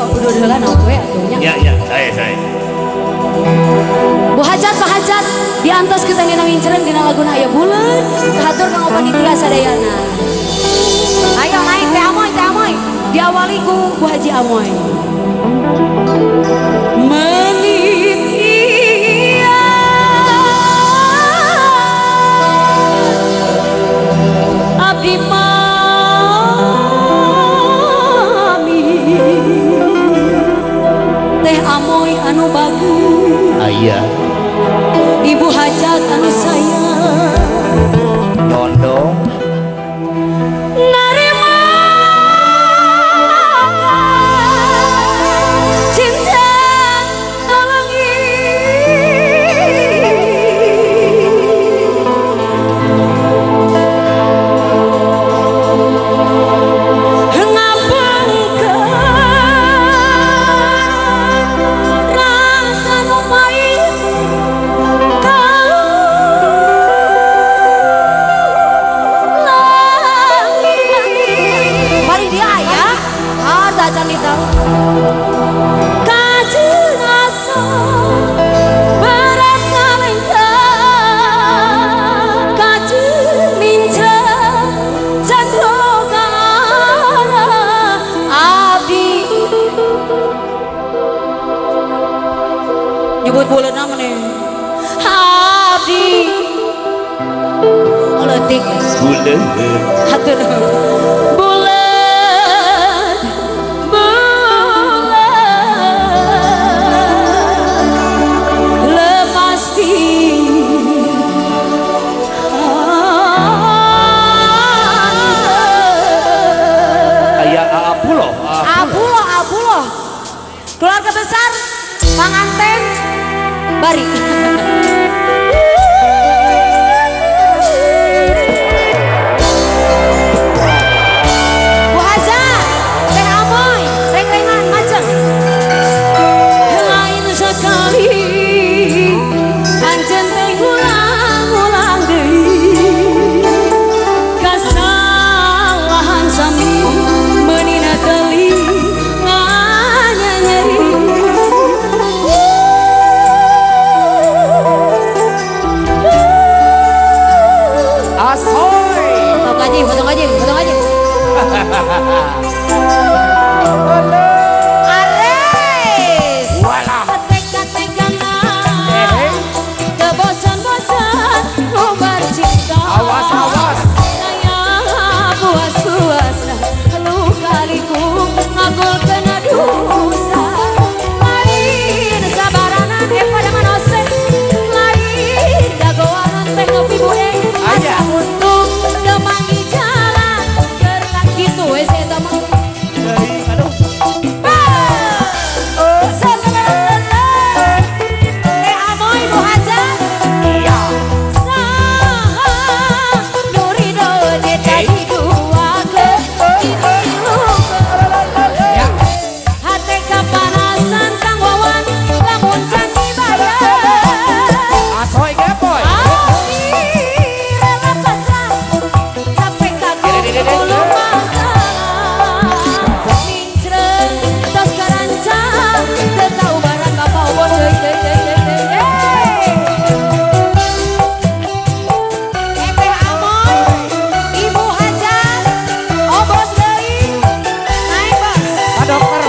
udah lah naon we atunya. Ya, saya. Bu Hajat, Pak Hajat, diantos kita ngena wincereng dina laguna aya buleun. Hatur kang panitia sadayana. Ayo naik teh Amoy. Diawali ku Bu Haji Amoy. Menit iya abdi mami teh Amoy anu bagus. Aya. Ibu Hajat anu sayang. Condong. Nyebut bulan nama nih abdi oletik Bulan. hatur bulan lepas di Aya Apuloh. Apuloh keluarga besar Panganten Bari. Bu Haja, teh Amoy, reng-rengan macem. Lain sekali, pancen teh ulang-ulang deui. Kasalahan sami meunina teuing nganyeri. Potong aja. Ares, ketika-tekana, kebosan-bosan, ngobar cinta. Awas. Sayang puas-puasna, luka-liku, ngagul kena dosa. Lain sabaranan, pada manose, lain dagoanan teh ngopi bueng. Asa untung kemangi jalan gerak gitu wes eta mah. Aduh. Teh Amoy Bu Haja. Iya. Saha Nurido tadi dua ke ilu. Hate kapanasan Kang Wawan lamun can dibayar. Asoy ge boy. Dokter